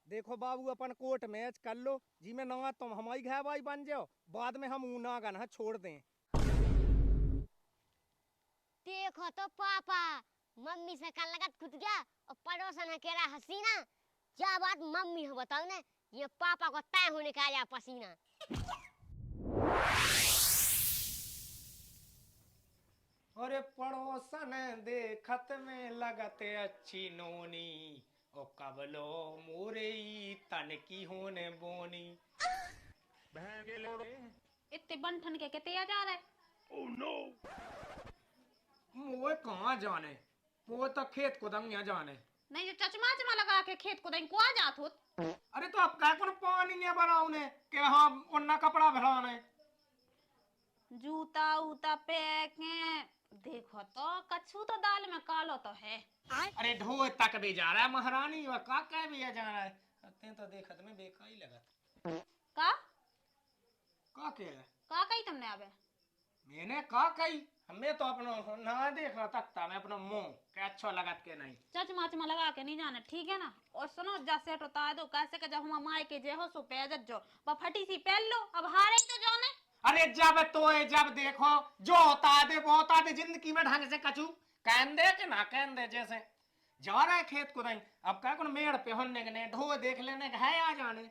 देखो बाबू अपन court match कर लो जी में ना तुम हमारी घर भाई बन जाओ बाद में हम ऊना गन छोड़ दें। देखो तो पापा मम्मी से कल लगत खुद गया और पड़ोसन है कह रहा हसीना। क्या बात मम्मी हो बताओ ना ये पापा को तय होने का आया पसीना। अरे पड़ोसन देखत में लगते अच्छी नोनी ओ कबलो मोरे तन की होने बोनी। इतने बंठन के कहते आ जा रहा है। oh, no. मोए कहाँ जाने वो तो खेत को दंगिया जाने। नहीं जो चचमा चमा लगा के खेत को दें को आ जात होत। अरे तो अब क्या कौन पानी है बनाऊने के हाँ उन्ना कपड़ा भराने जूता उता पे देखो तो कछू तो दाल में कालो तो है। अरे ढो तक भी जा रहा है महारानी और का कह भी जा रहा है ते तो देखत में बेकार ही लगा का का कही तुमने आवे मैंने का कही हमें तो अपना ना देख रहा तकता मैं अपना मुंह क्या अच्छा लगत के नहीं चचमा चमा लगा के नहीं जाना ठीक है ना। और सुनो जैसे टोता दो कैसे के जब हम माई के जे हो सो पे जो फटी सी पहन लो अब हारे ही तो जाने। अरे जब देखो जो होता है वो होता है जिंदगी में ढंग से कचू कहन दे के ना कहन दे जैसे जा रहा है खेत को नहीं अब क्या कौन मेड़ पे होने के ढो देख लेने का है आ जाने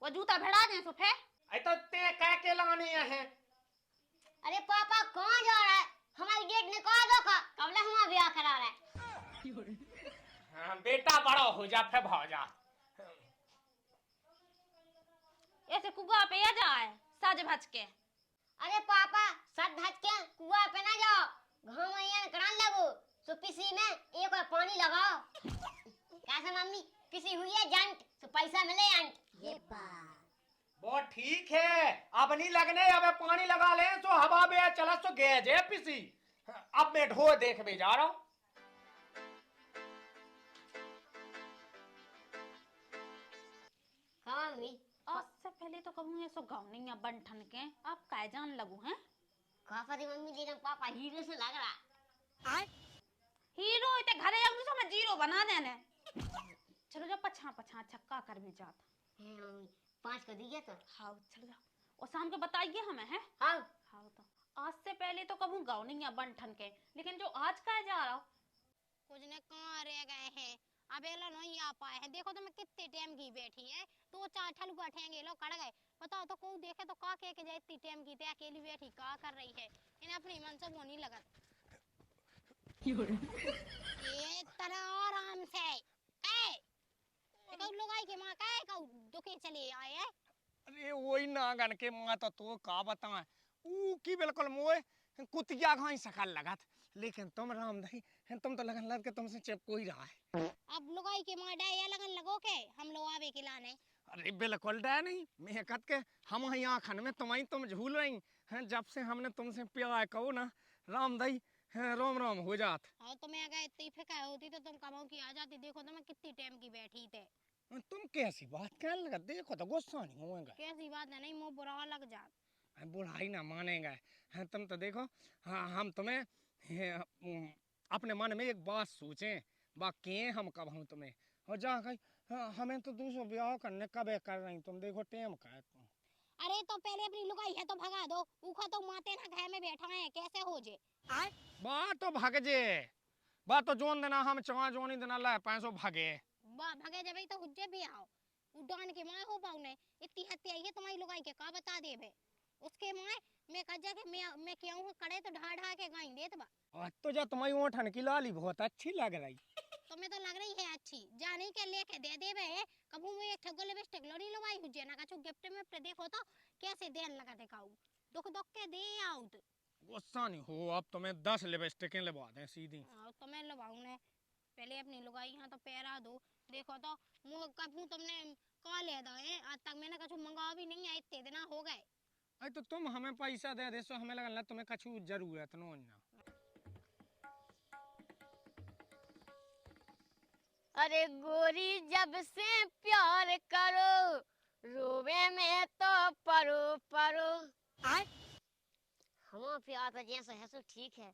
वो जूता भेड़ा दे सुफे तो ते कह के लाने है। अरे पापा कहाँ जा रहा है हमारी डेट निकाल दो का कब हम ब्याह करा रहा है। हाँ, बेटा बड़ा हो जा फिर भाजा ऐसे कुआ पे आ जाए साज भज के। अरे पापा सद धज के कुआ पे ना जाओ घाव यहाँ करान लगो तो पिसी में एक और पानी लगाओ। कैसे मम्मी पिसी हुई है जंट तो पैसा मिले अंट ये बात वो ठीक है अब नहीं लगने अब पानी लगा ले तो हवा में चला तो गैज है पिसी अब मैं ढो देख भी जा रहा हूँ। हाँ मम्मी उससे पहले तो कहूँ ऐसो गाँव नहीं है बंठन के आप काय जान लगू हैं कहा मम्मी लेकिन पापा हीरो से लग रहा हीरो इतने घरे जाऊंगी तो मैं जीरो बना देने। चलो जाओ पछा पछा छक्का कर भी जाता 5 को दिया तो हाँ चलो जाओ और शाम को बताइए हमें है। हाँ हाँ तो आज से पहले तो कहूँ गाँव नहीं है बंठन के लेकिन जो आज का जा रहा हो कुछ ने कहाँ रह गए हैं अब एलो नहीं आ पाए हैं। देखो तो मैं कितने टाइम की बैठी है तो चार ठलुआ ठेंगे लो कड़ गए बताओ तो कोई देखे तो का कह के जाए इतनी टाइम की अकेली बैठी का कर रही है इन्हें अपनी मन से वो नहीं लगा ये तरह आराम से लोग आई के माँ का दुखे चले आए हैं। अरे वही नागन के माँ तो का बता ऊ की बिल्कुल मोए कुतिया घाई सकल लगत लेकिन तुम राम दही तुम तो लगन लग के तुमसे चिपको ही रहा है। अब लुगाई के माँ डे या लगन लगो के हम लोग आवे के लाने। अरे बिल्कुल डे नहीं मैं कहत के हम यहाँ आखन में तुम झूल रही हैं जब से हमने तुमसे प्यार कहो ना राम दही रोम रोम हो जात। हाँ तो मैं अगर इतनी फिक्र होती तो तुम कमाओ की आ जाती। देखो तो मैं कितनी टाइम की बैठी थे। तुम कैसी बात कहने लगा देखो तो गुस्सा नहीं होगा कैसी बात है नहीं मुँह बुरा लग जात बुढ़ाई ना मानेगा तुम तो देखो हाँ हम तुम्हें अपने मन में एक बात सोचें बाकी हम कब हूँ तुम्हें और जा कहीं हमें तो दूसरा ब्याह करने कब कर रही तुम देखो टेम का है तुम। अरे तो पहले अपनी लुगाई है तो भगा दो ऊखा तो माते ना घर में बैठा है कैसे हो जे बात तो भग जे बात तो जोन देना हम चवा जोनी देना ला पैसों भगे भगे जब तो हुज्जे भी आओ उड़ान के माँ हो पाऊ ने इतनी हत्या आई है तुम्हारी लुगाई के का बता दे भे उसके माँ मैं कज्जा के मैं क्यों कड़े तो ढा ढा के गाई देत बा तो जा तुम्हारी ओठन की लाली बहुत अच्छी लग रही तुम्हें तो लग रही है अच्छी जाने के लेके दे दे बे कबू में एक ठगो लिपस्टिक लोरी लवाई हुज्जे ना कछु गिफ्ट में पे देखो तो कैसे देन लगा दिखाऊं दुख दुख के दे आउट गुस्सा नहीं हो अब तुम्हें 10 लिपस्टिकें लगा दें सीधी तो मैं लवाऊं ने पहले अपनी लुगाई यहाँ तो पैरा दो देखो तो मुँह कबू तुमने कहा ले दे आज तक मैंने कछु मंगा भी नहीं है इतने दिन हो गए। अरे तो तुम हमें पैसा दे दे सो हमें लगन तुम्हें कछु जरूरत नो ना। अरे गोरी जब से प्यार करो रोवे में तो परो परो हम प्यार तो जैसे है सो ठीक है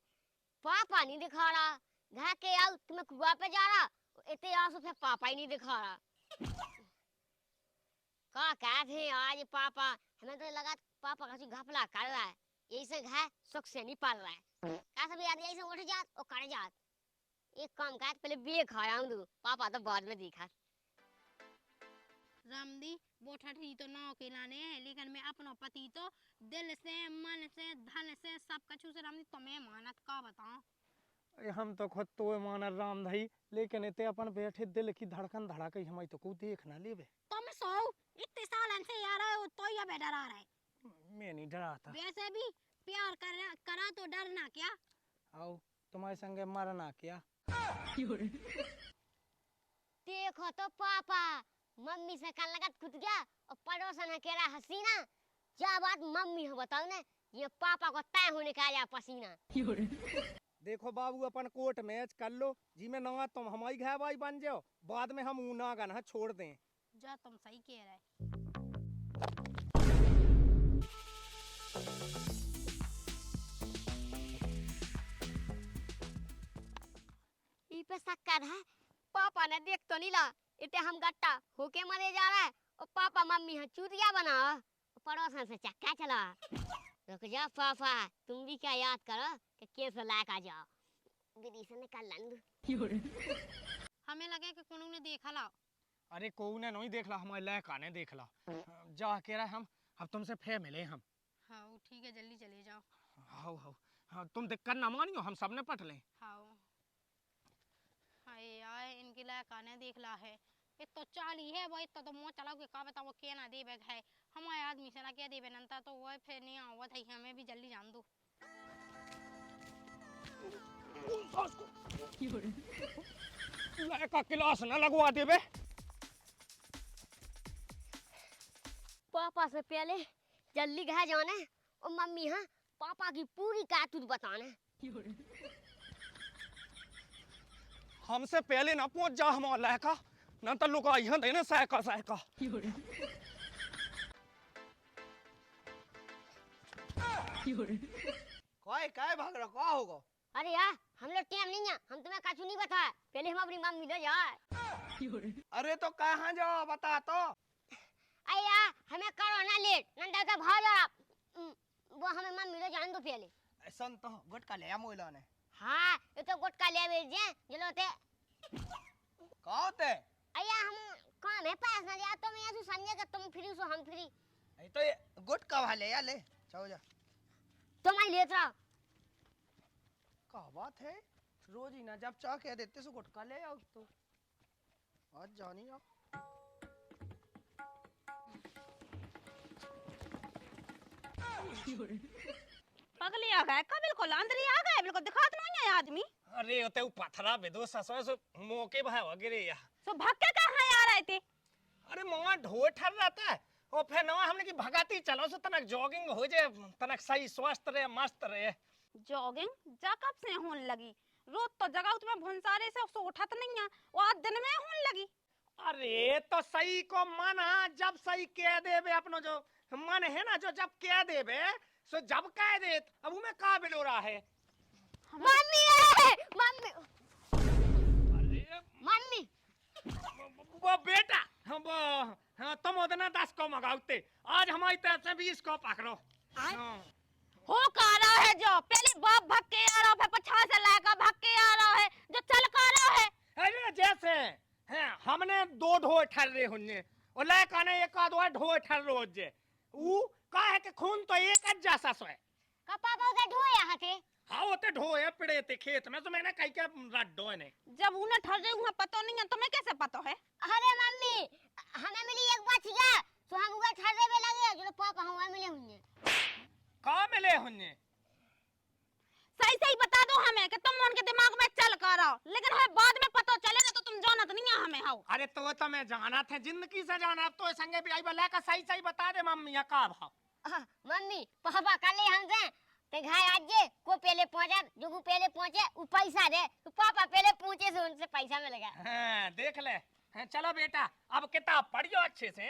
पापा नहीं दिखा रहा घर के आओ तुम्हें कुआ पे जा रहा इतने आंसू फिर पापा ही नहीं दिखा रहा क्या थे आज पापा, हमें तो लगा पापा का घपला कर रहा है, यही से घाय सुख से नहीं पाल रहा है। कैसे भी आदमी ऐसे उठ जात और कर जात। एक काम कर, पहले बे खाया हूं, पापा तो बाद में देखा। रामदी वो ठठी तो नाव के लाने है, लेकिन मैं अपना पति तो दिल से, मन से, धन से, सब कछु से रामदी तुम्हें मानत का बताऊं। हम तो खुद तो माना राम भाई, लेकिन इतने अपन बैठे दिल की धड़कन धड़ाके हमारी तो को देख ना लेवे। तुम सो इतने साल से यार है तो ये डरा रहा है। मैं नहीं डरा था। वैसे भी प्यार करा तो डरना क्या। आओ तुम्हारे संगे मरना क्या। देखो तो पापा, मम्मी से कल लगत खुद गया और पड़ोसन कह रहा हसीना। क्या बात मम्मी हो बताओ ना, ये पापा को तय होने का आया पसीना। देखो बाबू अपन कोर्ट मैच कर लो जी, में ना तुम हमारी घर भाई बन जाओ, बाद में हम ऊना गना छोड़ दें। जा तुम सही कह रहे। पे शक्कर है, पापा ने देख तो नहीं ला, इतने हम गट्टा होके मरे जा रहा है और पापा मम्मी है चूतिया बना पड़ोसन से चक्का चला। रुक जा पापा, तुम भी क्या याद करो कि कैसे लायक आ जाओ। विधि से निकाल लंदू। हमें लगे कि कुनू ने देखा ला। अरे को ने नहीं देख ला, हमारे लायक आने देख ला। जा कह रहा हम अब तुमसे फिर मिले हम। हाँ ठीक है, जल्दी चले जाओ। हाँ हाँ हाँ, तुम दिक्कत ना मानियो, हम सबने पट लें। हाँ हाय यार, इनके लायक आने देख ला है। ये तो चाली है वो, इतना तो मुँह चलाओ के का बता वो क्या ना दे बैग है। हमारे आदमी से ना क्या दे बनता तो वो फिर नहीं आवा था, हमें भी जल्दी जान दो। लायका क्लास ना लगवा दे बे। पापा से पहले जल्दी घर जाने और मम्मी हाँ पापा की पूरी करतूत बताने। हमसे पहले ना पहुंच जा हमारा लायका, ना तो लुका यहाँ देने सायका सायका। काय काय भाग रहा, क्या होगा। अरे यार हम लोग टाइम नहीं है, हम तुम्हें कछु नहीं बताया, पहले हम अपनी मम्मी ले जाए। अरे तो कहाँ जाओ बता तो। अया हमें करो ना लेट, नंदा का भाग जा। वो हमें मम्मी ले जाने दो पहले। ऐसा तो गुटका ले मोइला ने। हाँ ये तो गुटका ले बेच जे जलोते। कहाँ होते। अया हम काम है पास ना जा, तुम यहाँ से संजय का तुम फ्री सो हम फ्री। ये तो ये गुटका वाले या ले चलो जा। तुम ही लेत रहो। क्या बात है, रोज ही ना जब चाह कह देते सो गुटका ले आओ तो आज जानी आप। पगली आ गए का, बिल्कुल अंदर ही आ गए, बिल्कुल दिखात नहीं है आदमी। अरे होते पथरा बेदो ससुर से मौके भाई वगैरह या। सो भाग के कहाँ आ रहे थे। अरे मां ढो ठर रहता है और फिर ना हमने की भगाती चलो सो तनक जॉगिंग हो जाए, तनक सही स्वस्थ रहे मस्त रहे। जॉगिंग जा कब से होने लगी, रोज तो जगह तुम्हें भुनसारे से सो उठत नहीं है, वो आज दिन में होने लगी। अरे तो सही को मन हाँ, जब सही कह देवे अपनो जो मन है ना, जो जब कह देवे सो जब कह दे, अब उमें का बिलो रहा है। मम्मी है मम्मी अरे मम्मी वो बेटा वो हाँ, तुम उतना 10 को मगाते, आज हमारी तरफ से 20 को पकड़ो। हाँ। हो का रहा है जो पहले बाप भग के आ रहा है, पछा से लायका भग के आ रहा है, जो चल का रहा है। अरे जैसे हैं हमने 2 ढो ठर रहे हुन्ने और लायका ने एक आध ढो ठर रोज जे वो का है कि खून तो एक जैसा सो है। का पापा उधर ढोया हथे। हाँ वो तो ढोए पड़े थे खेत में, तो मैंने कहीं क्या रड्डो ने। जब उन्हें ठहरे हुआ पता नहीं है, तुम्हें कैसे पता है। अरे मम्मी हमें मिली एक बचिया, तो हम उधर ठहरे में लगे जो पापा हमें मिले हुए। कहाँ मिले हुन्ने। सही सही बता दो हमें कि तुम उनके दिमाग में चल कर रहो, लेकिन हमें बाद में पता चले ना तो तुम जानत नहीं है हमें। हाउ अरे तो मैं जाना था जिंदगी से जाना, अब तो संगे भी आई बला का सही सही बता दे मम्मी या का भाव। मम्मी पापा कल हमसे ते घाय आज जे को पहले पहुंचा, जो को पहले पहुंचे वो पैसा दे, तो पापा पहले पूछे से उनसे पैसा मिलेगा। हाँ देख ले। हाँ, चलो बेटा अब किताब पढ़ियो अच्छे से।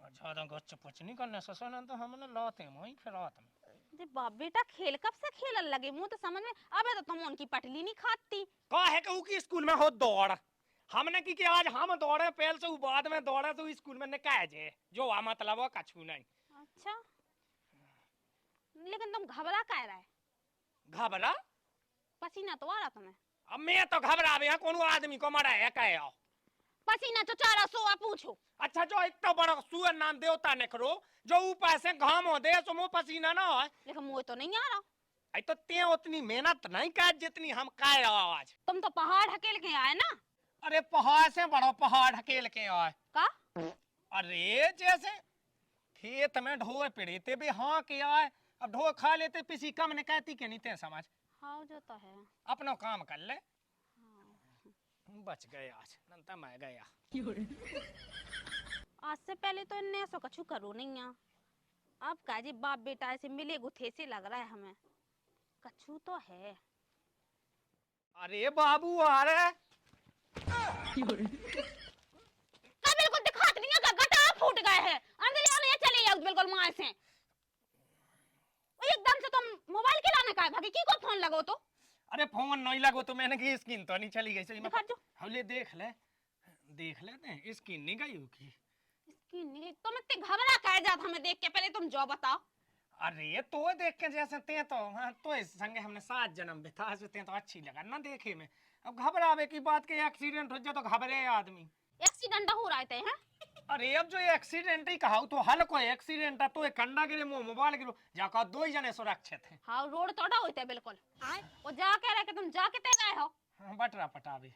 ज्यादा गच्च पुछ नहीं करने ससुर ने तो हमने लाते वहीं फिर रात में। जी बाप बेटा खेल कब से खेलने लगे, मुंह तो समझ में अबे तो तुम उनकी पटली नहीं खाती। का है कि उसकी स्कूल में हो दौड़, हमने की आज हम दौड़े पहल से बाद में दौड़े तो स्कूल में निकाय जे जो आ मतलब वो कछु नहीं। अच्छा लेकिन तुम घबरा क्या रहा है? घबरा? पसीना तो आ रहा तुम्हें। अब मैं तो घबरा भी कौन आदमी को मरा है कहे आओ। पसीना तो चारा सो आ पूछो। अच्छा जो इतना बड़ा सुअर नाम देवता ने करो जो ऊपर से घाम हो दे सो मुंह पसीना ना हो। लेकिन मुझे तो नहीं आ रहा। आई तो ते उतनी मेहनत नहीं कर जितनी हम काहे आज। तुम तो पहाड़ हकेल के आए ना। अरे पहाड़ से बड़ा पहाड़ हकेल के आए का? अरे जैसे खेत में ढोए पड़े थे भी हाँ किया है अब ढो खा लेते किसी कम ने कहती के नहीं ते समझ। हाँ जो तो है। अपना काम कर ले। बच गए आज नंता मैं गया। आज से पहले तो इन्हें ऐसा कछु करो नहीं है। अब काजी बाप बेटा ऐसे मिले गुथे से लग रहा है हमें। कछु तो है। अरे बाबू आ रहे बिल्कुल दिखात नहीं है का गटा फूट गए हैं अंदर आने चले जाओ बिल्कुल मां से। एकदम से तुम मोबाइल के लाने का है भागी की को फोन लगो तो। अरे फोन नहीं लगो तो मैंने की स्क्रीन तो नहीं चली गई सही में। दिखा जो हवले देख लेते हैं स्क्रीन नहीं गई होगी। इसकी नहीं तुम इतने घबरा कर जात हमें देख के पहले तुम जो बताओ। अरे तो देख के जैसे ते तो हाँ तो इस संगे हमने 7 जन्म बिता ते तो अच्छी लगा ना देखे में। अब घबरावे की बात के एक्सीडेंट हो जाए तो घबरे आदमी। एक्सीडेंट हो रहा है हैं? अरे अब जो एक्सीडेंट ही कहा तो हल कोई एक्सीडेंट है तो कंडा गिरे मोबाइल गिरो जाकर 2 ही जने सुरक्षित हैं। हाँ रोड तोड़ा होते है बिल्कुल। वो जाके रह के तुम जाके ते गए हो। हाँ, बटरा पटावे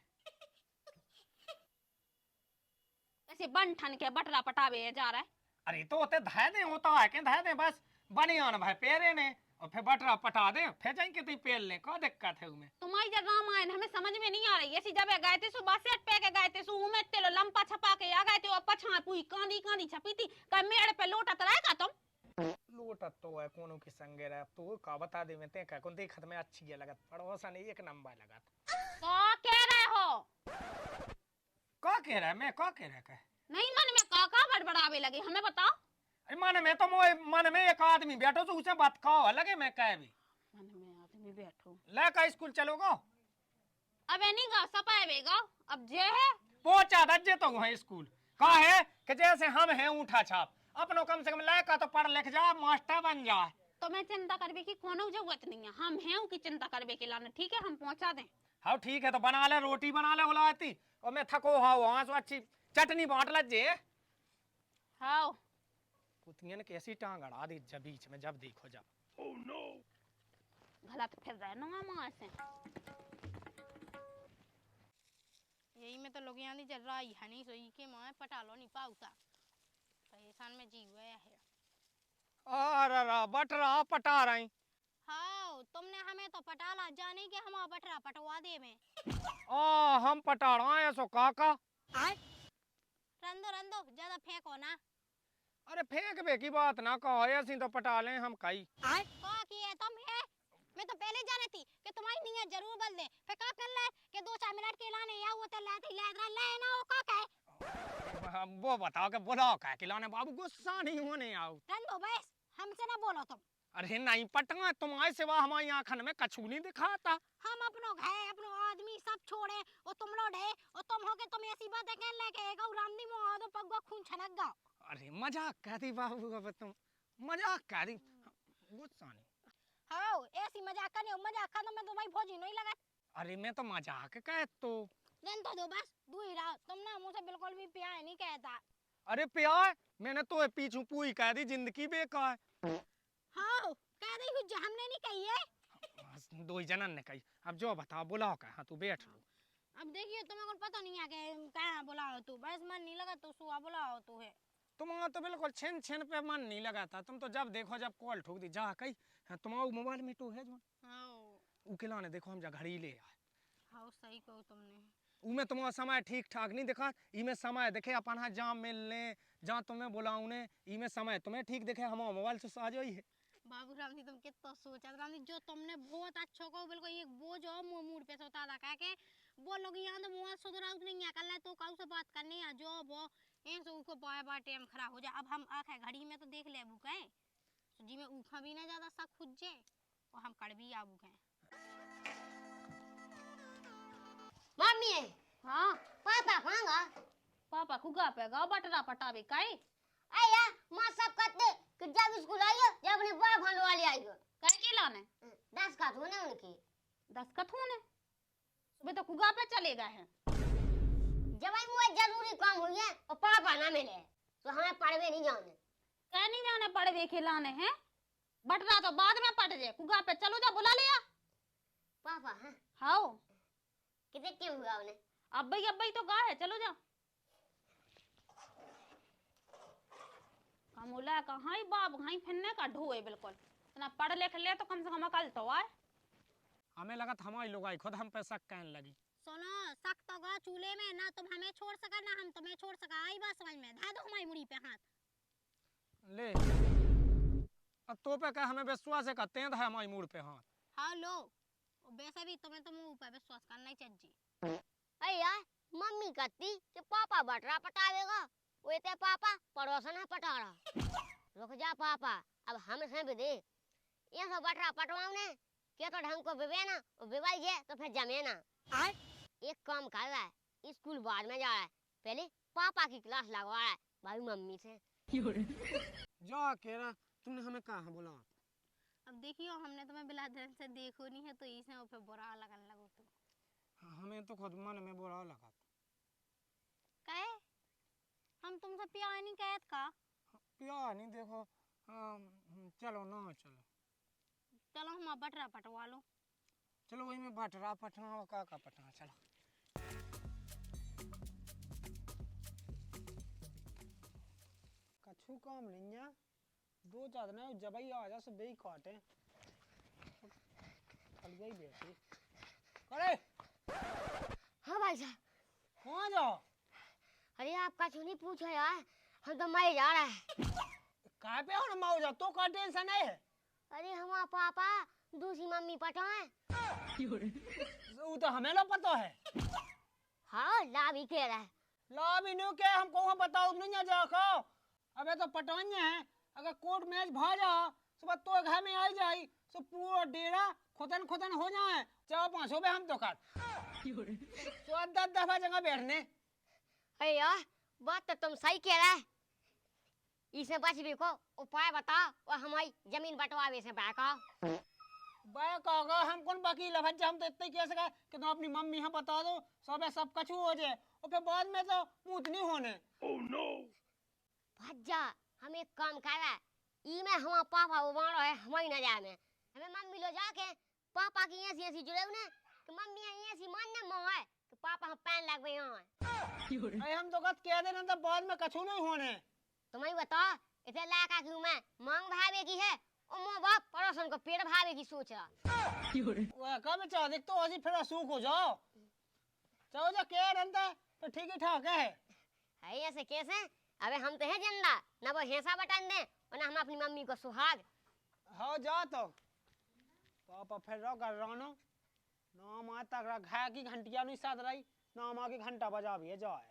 ऐसे बन ठन के बटरा पटावे जा रहा है। अरे तो होते धाय दे होता है के धाय दे बस बनियान भाई पेरे ने और फिर बटरा पटा दे फिर जाएंगे तो पेल ले को दिक्कत है उमें। तुम्हारी जब रामायण हमें समझ में नहीं आ रही ऐसी जब गए थे सुबह सेट पे के गए थे सु में तेलो लंपा छपा के आ गए थे और पछा पूरी कांदी कांदी छपी थी का मेड़ पे लोटा तराएगा तुम। लोटा तो है कोनो के संगे रह तो का बता दे मैं ते का कौन देखत में अच्छी है लगत पड़ोसन एक नंबर लगत। का कह रहे हो? का कह रहा है मैं का कह रहा है नहीं मन में का बड़बड़ावे लगे हमें बताओ। अरे मन में तो मोए मन में एक आदमी बैठो तो उसे बात कहो लगे मैं कह भी मन में आदमी बैठो ले का स्कूल चलोगो। अबे नहीं गा सपाएगा अब जे है पहुंचा दज्जे तो वहां स्कूल का है कि जैसे हम हैं ऊठा छाप अपनो कम से कम लायका तो पढ़ लिख जा मास्टर बन जाए। तो मैं चिंता करबे की कोनो जरूरत नहीं है हम हैं की चिंता करबे के लाने ठीक है हम पहुंचा दें। हाँ ठीक है तो बना ले रोटी बना ले उलाती और मैं थको हाँ वहां से अच्छी चटनी बांट लजे। हाँ कुतियन कैसी टांग अड़ा दी जब बीच में जब देखो जब। ओह नो गलत फिर रहे ना मां से। यही में तो लोग यहाँ चल रहा है नहीं सोई के माँ पटा लो नहीं पाऊता परेशान में जी हुए है। अरे बटरा पटा रही। हाँ तुमने हमें तो पटाला जाने के हम बटरा पटवा दे में। हम पटा रहे हैं सो काका। रंदो रंदो ज्यादा फेंको ना। अरे फेंक बे की बात ना कहो ऐसी तो पटा ले हम कई। का की है तुम है मैं तो पहले जाने थी कि तुम्हारी नीयत जरूर बदल दे फिर का कर ले कि 2-4 मिनट के लाने या वो तो ले ना हो का कहे। वो बताओ कि बुलाओ का खिलाने बाबू गुस्सा नहीं होने आओ। रंदो बस हमसे ना बोलो तुम। अरे नहीं पटवा तुम्हारे सिवा हमारी आंखन में कछु नहीं दिखाता। हम अपनो घर अपनो आदमी सब छोड़े और तुम लोग है और तुम हो के तुम ऐसी बातें कह लेके गौ रामदी मुआ दो पगवा खून छनक गया। अरे मजाक कर दी बाबू अब तुम मजाक कर दी गुस्सा नहीं। हाँ ऐसी मजाक करने मजाक करने में तो भाई भोजी नहीं लगा। अरे मैं तो मजाक कह तो रन तो दो बस दू ही रहा तुम ना मुझसे बिल्कुल भी प्यार नहीं कहता। अरे प्यार मैंने तो पीछू पूरी कह दी जिंदगी बेकार। हाँ कह रही हूँ हमने नहीं कही है 2 जनन ने कही। अब जो बताओ बुलाओ का हाँ तू बैठ लो। अब देखिए तुम्हें कुछ पता नहीं है कि कहाँ बुलाओ तू बस मन नहीं लगा तो सुहा बुलाओ तू है। तुम्हारा तो बिल्कुल छिन छिन पे मन नहीं लगा था तुम तो जब देखो जब कॉल ठोक दी जा कही तुम्हारा मोबाइल में तो है जो उकेला ने देखो हम जा घड़ी ले आए। हाँ सही कहो तुमने उमे तुम्हारा समय ठीक ठाक नहीं दिखा इमे समय देखे अपन हाँ जहाँ मिलने जहाँ तुम्हें बुलाऊ ने इमे समय तुम्हें ठीक देखे हमारा मोबाइल से आ जाइए। बाबू राम जी तुम कितना सोचा राम जी जो तुमने बहुत अच्छा को बिल्कुल एक वो जो मूड पे सोता था कह के वो लोग यहाँ तो मुँह सुधरा नहीं है कल तो काउ से बात करनी है जो वो इन से उसको बार बार टाइम खराब हो जाए। अब हम आखे घड़ी में तो देख ले बुक है जी में ऊखा भी ना ज्यादा सा खुद जे और हम कड़ भी आबू गए। मम्मी हाँ पापा कहाँ पापा खुगा पे गा बटरा पटावे काई अया माँ सब कहते कि जब स्कूल आइयो जब अपने बाप भांड वाले आइयो काई के लाने 10 का होने उनकी 10 कथों ने सुबह तो खुगा पे चले गए हैं जब आई मुझे जरूरी काम हुई है और पापा ना मिले तो हमें पढ़वे नहीं जाने कह नहीं जाने पड़े खिलाने हैं बटरा तो बाद में पट जाए खुगा पे चलो जा बुला लिया पापा हाँ हाओ कितने क्यों हुआ उन्हें अब्बई तो गा है चलो जा कमूला कहाँ ही बाप कहीं फिरने का ढोए बिल्कुल ना पढ़ लिख ले तो कम से कम अकल तो आए हमें लगा था हमारी लोग आई खुद हम पे शक कहने लगी। सुनो सख्त तो गा चूल्हे में ना तुम हमें छोड़ सका ना हम तुम्हें छोड़ सका आई बात समझ में धा दो हमारी मुड़ी पे हाथ ले अब तो पे कह हमें विश्वास है कहते हैं हमारी मूड पे हाथ। हाँ लो वैसे भी तुम्हें तो मुंह पे विश्वास करना ही चाहिए। अया मम्मी कहती कि पापा बटरा पटावेगा वो ते पापा पड़ोसन है पटा रहा रुक जा पापा अब हम से भी दे ये सब बटरा पटवाओ ने क्या तो ढंग को बिवे ना और बिवाई जे तो फिर जमे ना एक काम कर रहा है स्कूल बाद में जा रहा है पहले पापा की क्लास लगवा रहा है भाई मम्मी से जो कह रहा तुमने हमें कहा बोला अब देखियो हमने तुम्हें बिला ध्यान से देखो नहीं है तो इसे ऊपर बुरा लगने लगो तो हमें तो खुद मन में बुरा लगा कहे हम तुमसे प्यार नहीं कहत का प्यार नहीं देखो चलो ना चलो चलो हम बटरा पटवा लो चलो वही में बटरा पटना का पटना चलो कछु काम नहीं है 2-4 दिन जब ही आ जा सब ही काटे फल गई बेटी अरे हाँ भाई साहब कहाँ जाओ अरे आपका क्यों नहीं पूछा यार हम तो मर जा रहा है कहाँ पे हो ना माओ जा तो का टेंशन है अरे हमारा पापा दूसरी मम्मी पटाए वो तो हमें ना पता है हाँ ला भी कह रहा है ला भी नहीं क्या हमको वहाँ बताओ नहीं जाओ अबे तो पटाने हैं अगर कोर्ट मैच भा जा सुबह तो घर में आई जाई तो पूरा डेरा खुदन हो जाए 4-5 रुपए हम तो काट 10 दफा जगह बैठने अरे यार बात तो तुम सही कह रहा है इसे बच भी को उपाय बता और हमारी जमीन बंटवावे से बैका बैक होगा हम कौन बाकी लफज हम तो इतना कह सका कि तुम अपनी मम्मी हाँ बता दो सब कछु हो जाए और फिर बाद में तो मूत नहीं होने भज्जा हम एक काम कर रहा है ई में हमारा पापा उबाड़ो है हमारी नजर में हमें मम्मी लो जाके पापा की ऐसी जुड़े उन्हें कि मम्मी ऐसी मानने मोह है कि पापा हम पैन लग गए हैं अरे हम तो कद कह देना तो बाद में कछु नहीं होने तुम्हें बता इसे लाका क्यों मैं मांग भावे की है और मोह बाप पड़ोसन को पेड़ भावे की सोच रहा वह कब चाह देख तो ऐसी फिर सूख हो जाओ चलो जा कह रहा तो ठीक ही ठाक है ऐसे कैसे अबे हम तो है जिंदा ना वो हेसा बटन दे और ना हम अपनी मम्मी को सुहाग हाँ जा तो पापा फिर रो कर रानो नाम आता अगर घाय की घंटिया नहीं साथ रही नाम आके घंटा बजा भी है जाए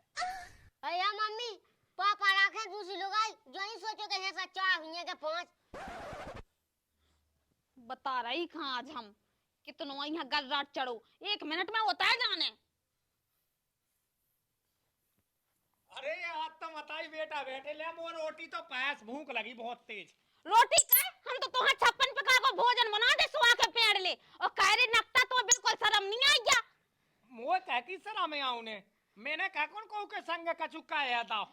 अया मम्मी पापा रखे दूसरी लोग आई जो नहीं सोचो कि हेसा 4 हुई के 5 बता रही कहाँ आज हम कितनों यहाँ गर्राट चढ़ो 1 मिनट में होता है जाने अरे आज तो बताई बेटा बैठे ले मोर रोटी तो पास भूख लगी बहुत तेज रोटी का हम तो तुहां 56 प्रकार को भोजन बना दे सुहा के पेड़ ले और कह रे नकटा तो बिल्कुल शर्म नहीं आई क्या मोए कह की सरा में आऊं ने मैंने कहा कौन को के संग कछु का याद आओ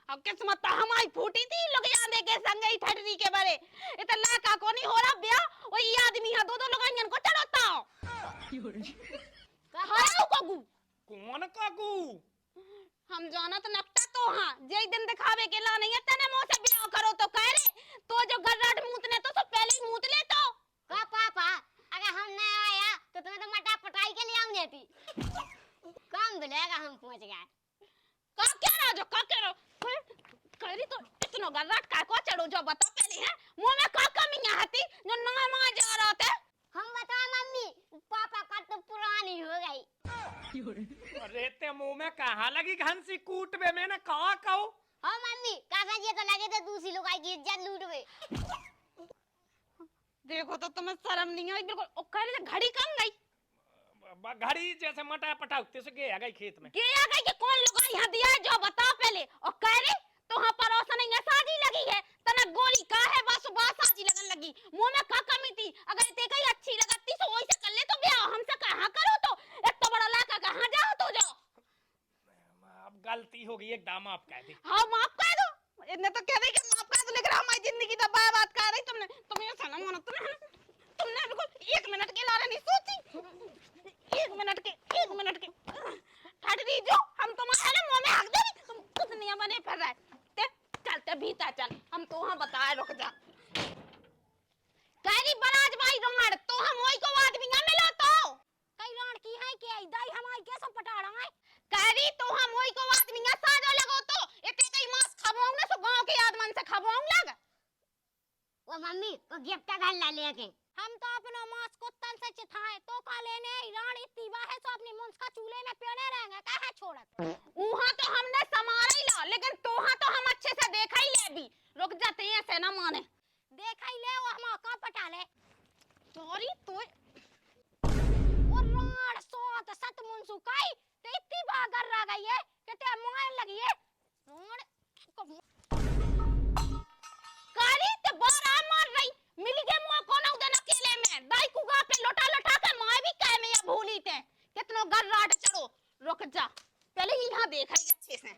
अब किस्मत तो हमारी फूटी थी लोग याद है के संग ही ठटरी के बरे इतना का को नहीं हो रहा ब्याह और ये आदमी है 2-2 लोग को चढ़ाता हां कागू कौन काकू हम जानत नकटा तो हां जे दिन दिखावे के ला नहीं है तने मुंह से ब्याह करो तो कह रे तो जो गर्राट मूतने तो पहले ही मूत ले तो का पापा अगर हम न आया तो तुम्हें तो मटा पटाई के लिए आऊंगी थी काम मिलेगा हम पहुंच गए का क्या रहा जो का कह रहा करी तो इतना गर्राट का को चढ़ो जो बता पहले है मुंह में का कमी आती जो ना मा जा रहा था हम बता मम्मी पापा का तो पुरानी हो गई अरे ते मुंह में कहाँ लगी घंसी कूट बे मैंने कहा कहो हाँ मम्मी काका जी तो लगे थे दूसरी लोग आई की इज्जत लूट गई देखो तो तुम्हें शर्म नहीं आई बिल्कुल ओ कह रही घड़ी कम गई घड़ी जैसे मटा पटाते से गया गई खेत में। के आ गई कि कौन लगा यहाँ दिया है जो बताओ पहले। और कह रे तो हाँ परोसन है साजी लगी है तना गोली का है बस बात साजी लगन लगी मुंह में का कमी थी अगर ते कहीं अच्छी लगती तो वही से कर ले तो ब्याह हमसे कहाँ करो तो एक तो बड़ा लड़का कहाँ जाओ तो जाओ। अब गलती हो गई एकदम माफ कर दे। हाँ माफ कर दो इतने तो कह रही कि माफ कर दो लेकिन हमारी जिंदगी तो बर्बाद कर रही तुमने। तुम ये सनम मानो तुमने बिल्कुल 1 मिनट के लारे नहीं सोची 1 मिनट के ठट दी जो हम तुम्हारे मुंह में हक दे तुम कुछ नहीं बने फिर रहे ते चलते भीतर चल हम तो वहां बताए रुक जा कहरी बराज भाई रोमाड़ तो हम वही को आदमी ना मिलो तो कई राण की है के दाई हमारी कैसे पटाड़ा है कहरी तो हम वही को आदमी ना साजो लगो तो इतने कई मास खबाऊं ना सो गांव के आदमन से खबाऊं लग वो मम्मी वो गिफ्ट घर ला लेके हम तो अपना मांस को तन से चिथाए तो का लेने राण इतनी है सो अपनी मुंस का चूल्हे में पेड़े रहेंगे कहे छोड़त वहां तो हमने समारा ही ला लेकिन तोहा तो हम अच्छे से देखा ही ले भी रुक जाते हैं ऐसे ना माने देखा ही ले वो हम का पटा ले सॉरी तो वो राण सोत सत मुंसु काई ते इतनी बागर रह गई है कि ते मोहन लगी है राण कारी ते बार आ मार रही मिल गए मुंह कोना उधर अकेले में दाई कुगा पे लोटा लोटा के माय भी कह में या भूली ते कितनो गर्राट चढ़ो रुक जा पहले यहां देखा ही अच्छे से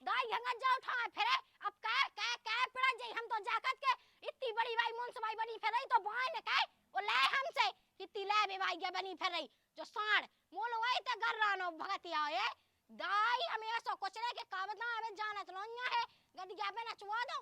दाई हंगा जा उठा फिर अब कह पड़ा जाई हम तो जाकत के इतनी बड़ी भाई मुंस भाई बनी फिर रही तो भाई ने कहे वो ले हमसे कितनी ले बे भाई के बनी फिर रही जो साण मोल वही ते गर्रानो भगतिया है दाई हमें ऐसा कुछ रे के काबत ना हमें जानत लोन्या है गदिया पे नचवा दो